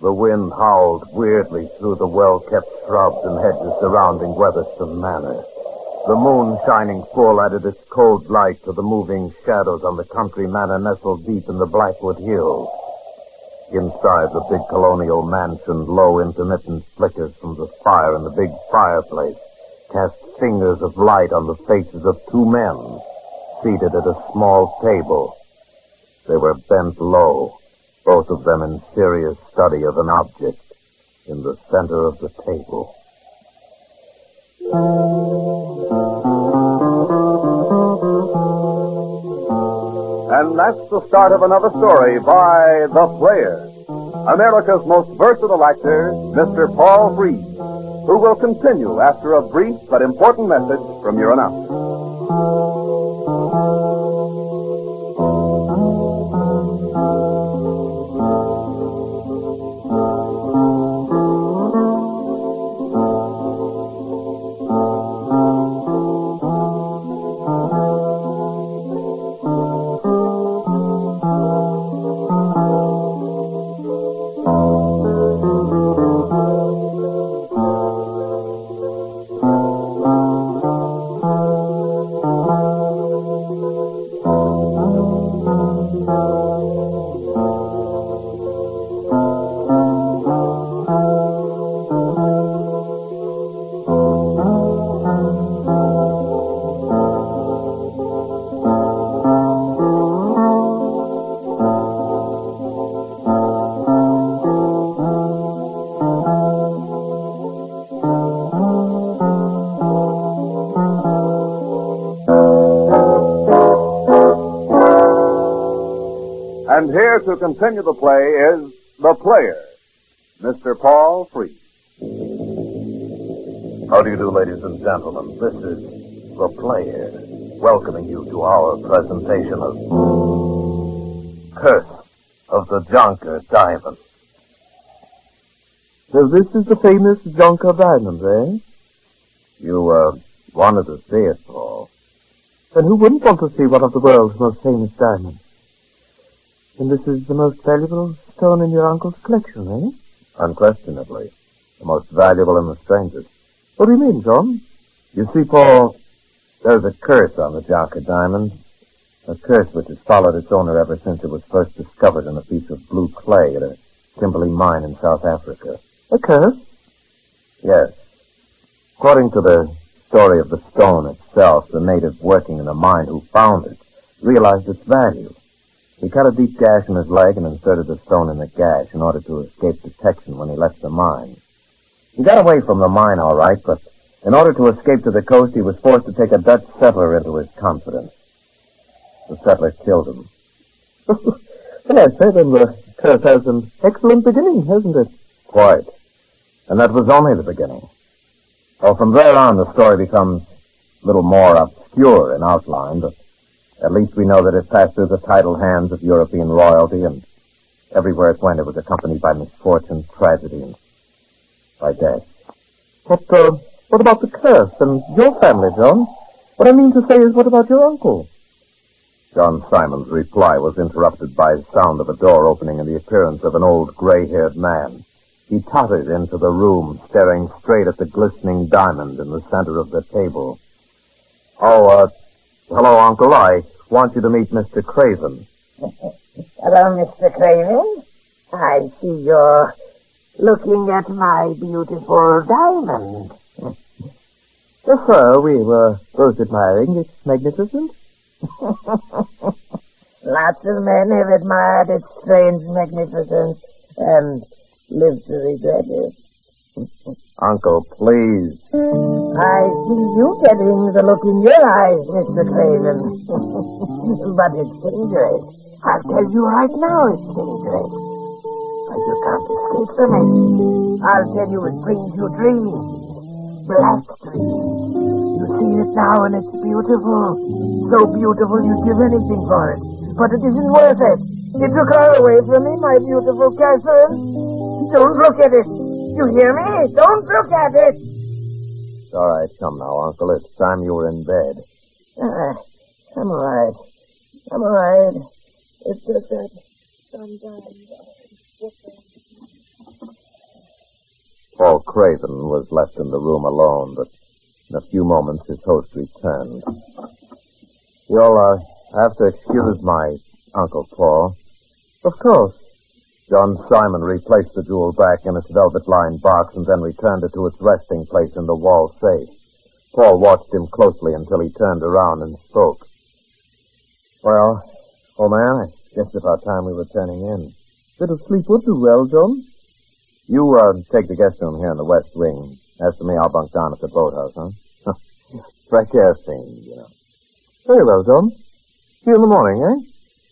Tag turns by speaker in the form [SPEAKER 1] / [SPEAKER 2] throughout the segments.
[SPEAKER 1] The wind howled weirdly through the well-kept shrubs and hedges surrounding Weatherston Manor. The moon, shining full, added its cold light to the moving shadows on the country manor nestled deep in the Blackwood Hills. Inside the big colonial mansion, low intermittent flickers from the fire in the big fireplace cast fingers of light on the faces of two men seated at a small table. They were bent low, both of them in serious study of an object in the center of the table.
[SPEAKER 2] And that's the start of another story by The Players, America's most versatile actor, Mr. Paul Freed, who will continue after a brief but important message from your announcer. And here to continue the play is The Player, Mr. Paul Freed.
[SPEAKER 1] How do you do, ladies and gentlemen? This is The Player, welcoming you to our presentation of Curse of the Jonker Diamond.
[SPEAKER 3] So this is the famous Jonker Diamond, eh?
[SPEAKER 1] You, wanted to see it, Paul.
[SPEAKER 3] And who wouldn't want to see one of the world's most famous diamonds? And this is the most valuable stone in your uncle's collection, eh?
[SPEAKER 1] Unquestionably. The most valuable and the strangest.
[SPEAKER 3] What do you mean, John?
[SPEAKER 1] You see, Paul, there's a curse on the Jonker Diamond. A curse which has followed its owner ever since it was first discovered in a piece of blue clay at a Kimberley mine in South Africa.
[SPEAKER 3] A curse?
[SPEAKER 1] Yes. According to the story of the stone itself, the native working in the mine who found it realized its value. He cut a deep gash in his leg and inserted the stone in the gash in order to escape detection when he left the mine. He got away from the mine all right, but in order to escape to the coast, he was forced to take a Dutch settler into his confidence. The settler killed him.
[SPEAKER 3] Well, I say then the curse has an excellent beginning, hasn't it?
[SPEAKER 1] Quite. And that was only the beginning. Well, from there on, the story becomes a little more obscure in outline, but at least we know that it passed through the tidal hands of European royalty, and everywhere it went, it was accompanied by misfortune, tragedy, and by death.
[SPEAKER 3] But, what about the curse and your family, John? What I mean to say is, what about your uncle?
[SPEAKER 1] John Simon's reply was interrupted by the sound of a door opening and the appearance of an old gray-haired man. He tottered into the room, staring straight at the glistening diamond in the center of the table. Oh, hello, Uncle. I want you to meet Mr. Craven.
[SPEAKER 4] Hello, Mr. Craven. I see you're looking at my beautiful diamond.
[SPEAKER 3] Yes, sir, we were both admiring its magnificence.
[SPEAKER 4] Lots of men have admired its strange magnificence and lived to regret it.
[SPEAKER 1] Uncle, please.
[SPEAKER 4] I see you getting the look in your eyes, Mr. Craven. But it's dangerous. I'll tell you right now it's dangerous. But you can't escape from it. I'll tell you it brings you dreams. Black dreams. You see it now and it's beautiful. So beautiful you'd give anything for it. But it isn't worth it. It took her away from me, my beautiful Catherine. Don't look at it. You hear me? Don't look at it.
[SPEAKER 1] It's all right. Come now, Uncle. It's time you were in bed.
[SPEAKER 4] I'm all right. I'm all right. It's just that sometimes
[SPEAKER 1] Paul Craven was left in the room alone, but in a few moments his host returned. You'll have to excuse my Uncle Paul.
[SPEAKER 3] Of course.
[SPEAKER 1] John Simon replaced the jewel back in its velvet-lined box and then returned it to its resting place in the wall safe. Paul watched him closely until he turned around and spoke.
[SPEAKER 3] Well, old man, I guess it's about time we were turning in. Bit of sleep would do well, John.
[SPEAKER 1] You take the guest room here in the west wing. As for me, I'll bunk down at the boathouse, huh? Fresh air scene, you know.
[SPEAKER 3] Very well, John. See you in the morning, eh?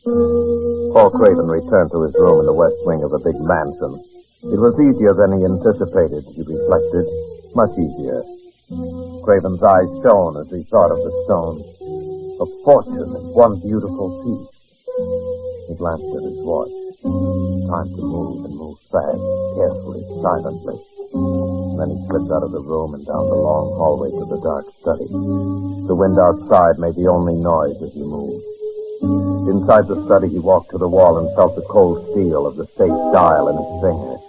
[SPEAKER 1] Paul Craven returned to his room in the west wing of the big mansion. It was easier than he anticipated, he reflected. Much easier. Craven's eyes shone as he thought of the stone. A fortune in one beautiful piece. He glanced at his watch. Time to move and move fast, carefully, silently. Then he slipped out of the room and down the long hallway to the dark study. The wind outside made the only noise as he moved. Inside the study, he walked to the wall and felt the cold steel of the safe dial in his finger.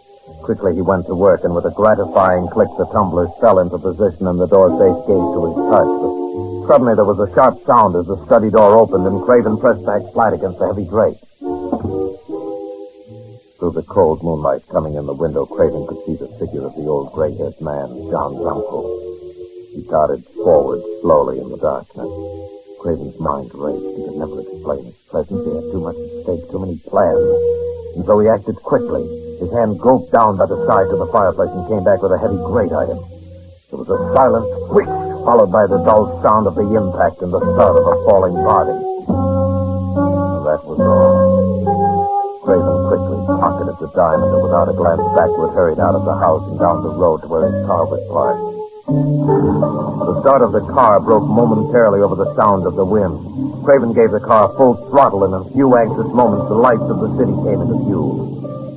[SPEAKER 1] Quickly, he went to work, and with a gratifying click, the tumblers fell into position and the door safe gave to his touch. But suddenly, there was a sharp sound as the study door opened, and Craven pressed back flat against the heavy grate. Through the cold moonlight coming in the window, Craven could see the figure of the old gray-haired man, John's uncle. He darted forward slowly in the darkness. Craven's mind raced. He could never explain his presence. He had too much at stake, too many plans. And so he acted quickly. His hand groped down by the side to the fireplace and came back with a heavy grate item. There was a silent squish, followed by the dull sound of the impact and the thud of a falling body. And that was all. Craven quickly pocketed the diamond and without a glance backward hurried out of the house and down the road to where his car was parked. The start of the car broke momentarily over the sound of the wind. Craven gave the car full throttle, and in a few anxious moments the lights of the city came into view.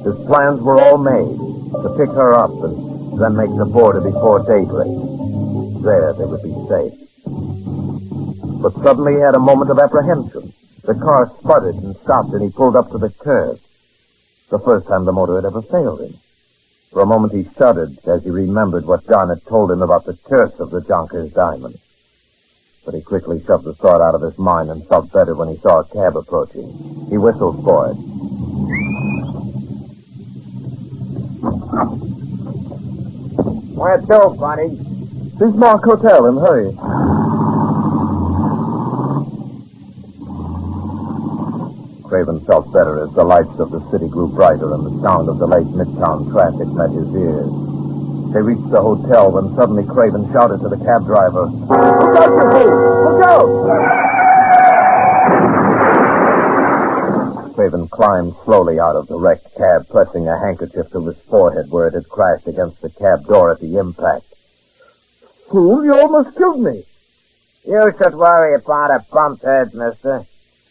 [SPEAKER 1] His plans were all made, to pick her up and then make the border before daybreak. There they would be safe. But suddenly he had a moment of apprehension. The car sputtered and stopped, and he pulled up to the curb. The first time the motor had ever failed him. For a moment he shuddered as he remembered what John had told him about the curse of the Jonker's diamond. But he quickly shoved the thought out of his mind and felt better when he saw a cab approaching. He whistled for it.
[SPEAKER 4] Where to, buddy?
[SPEAKER 3] Bismarck Hotel, and hurry.
[SPEAKER 1] Craven felt better as the lights of the city grew brighter and the sound of the late midtown traffic met his ears. They reached the hotel when suddenly Craven shouted to the cab driver, "Look out, you fool! Look out!" Craven climbed slowly out of the wrecked cab, pressing a handkerchief to his forehead where it had crashed against the cab door at the impact.
[SPEAKER 3] Fool, you almost killed me.
[SPEAKER 4] You should worry about a bumped head, mister.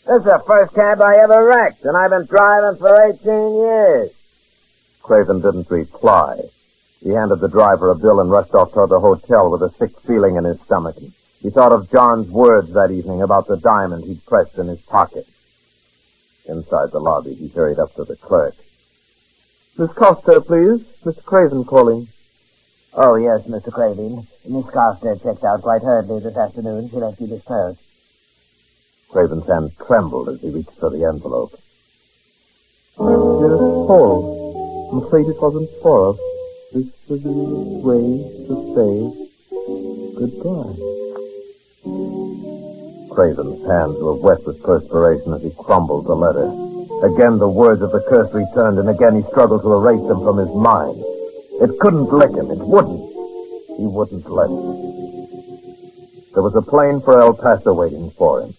[SPEAKER 4] This is the first cab I ever wrecked, and I've been driving for 18 years.
[SPEAKER 1] Craven didn't reply. He handed the driver a bill and rushed off toward the hotel with a sick feeling in his stomach. He thought of John's words that evening about the diamond he'd pressed in his pocket. Inside the lobby, he hurried up to the clerk.
[SPEAKER 3] Miss Costa, please. Mr. Craven calling.
[SPEAKER 4] Oh, yes, Mr. Craven. Miss Costa checked out quite hurriedly this afternoon. She left you this post.
[SPEAKER 1] Craven's hand trembled as he reached for the envelope.
[SPEAKER 3] Dear Paul, I'm afraid it wasn't for us. This is the way to say goodbye.
[SPEAKER 1] Craven's hands were wet with perspiration as he crumbled the letter. Again the words of the curse returned, and again he struggled to erase them from his mind. It couldn't lick him. It wouldn't. He wouldn't let it. There was a plane for El Paso waiting for him.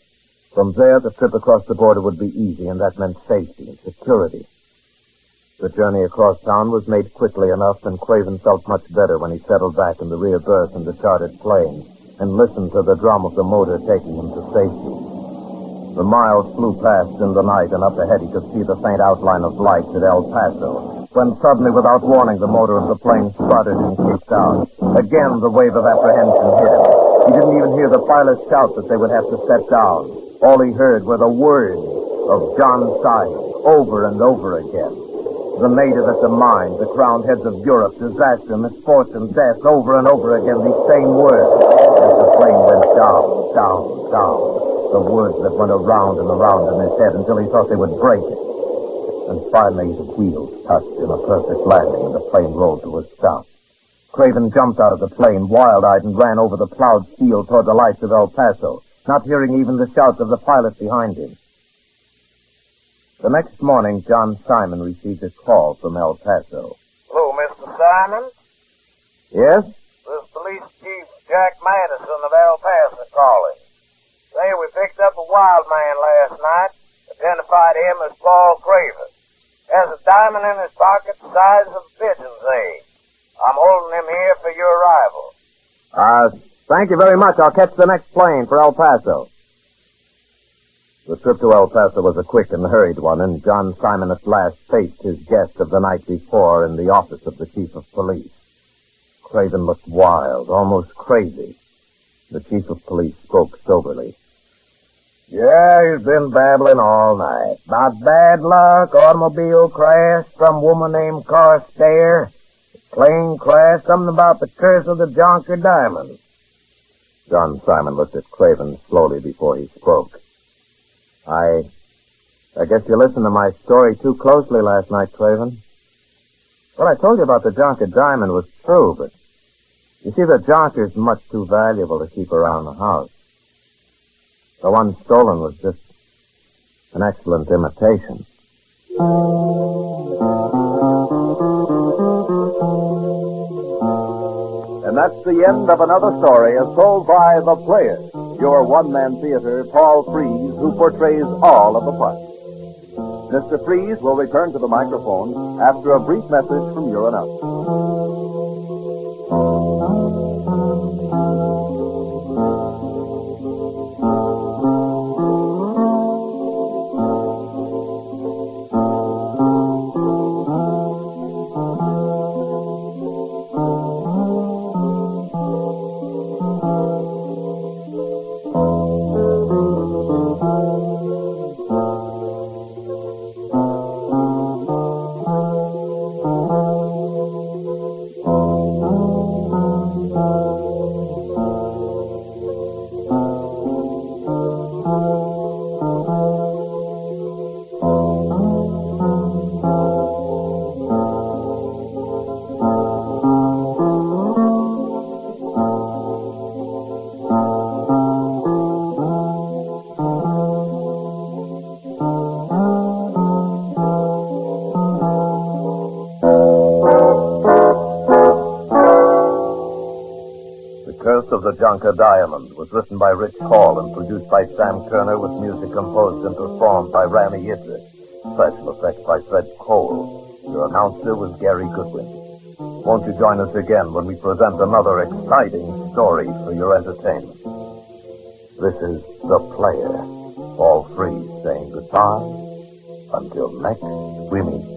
[SPEAKER 1] From there, the trip across the border would be easy, and that meant safety and security. The journey across town was made quickly enough, and Craven felt much better when he settled back in the rear berth in the chartered plane and listened to the drum of the motor taking him to safety. The miles flew past in the night, and up ahead he could see the faint outline of lights at El Paso, when suddenly, without warning, the motor of the plane sputtered and kicked out. Again, the wave of apprehension hit him. He didn't even hear the pilot shout that they would have to set down. All he heard were the words of John Simon over and over again. The native at the mines, the crowned heads of Europe, disaster, misfortune, death, over and over again, these same words. As the plane went down, down, down. The words that went around and around in his head until he thought they would break it. And finally, the wheels touched in a perfect landing, and the plane rolled to a stop. Craven jumped out of the plane, wild-eyed, and ran over the plowed field toward the lights of El Paso, not hearing even the shouts of the pilot behind him. The next morning, John Simon received a call from El Paso.
[SPEAKER 5] Hello, Mr. Simon.
[SPEAKER 1] Yes?
[SPEAKER 5] This is Police Chief Jack Madison of El Paso calling. Say, we picked up a wild man last night, identified him as Paul Craven. Has a diamond in his pocket the size of a pigeon's egg. I'm holding him here for your arrival.
[SPEAKER 1] Thank you very much. I'll catch the next plane for El Paso. The trip to El Paso was a quick and hurried one, and John Simon at last faced his guest of the night before in the office of the chief of police. Craven looked wild, almost crazy. The chief of police spoke soberly.
[SPEAKER 5] Yeah, he's been babbling all night. About bad luck, automobile crash, some woman named Carstairs, plane crash, something about the curse of the Jonker diamond.
[SPEAKER 1] John Simon looked at Craven slowly before he spoke. I guess you listened to my story too closely last night, Craven. What I told you about the Jonker diamond was true, but you see, the Jonker's much too valuable to keep around the house. The one stolen was just an excellent imitation.
[SPEAKER 2] And that's the end of another story as told by The Players, your one-man theater, Paul Frees, who portrays all of the parts. Mr. Frees will return to the microphone after a brief message from your announcer.
[SPEAKER 1] The Jonker Diamond was written by Rich Hall and produced by Sam Kerner with music composed and performed by Rami Idris. Special effects by Fred Cole. Your announcer was Gary Goodwin. Won't you join us again when we present another exciting story for your entertainment? This is The Player. Paul Frees saying goodbye until next we meet.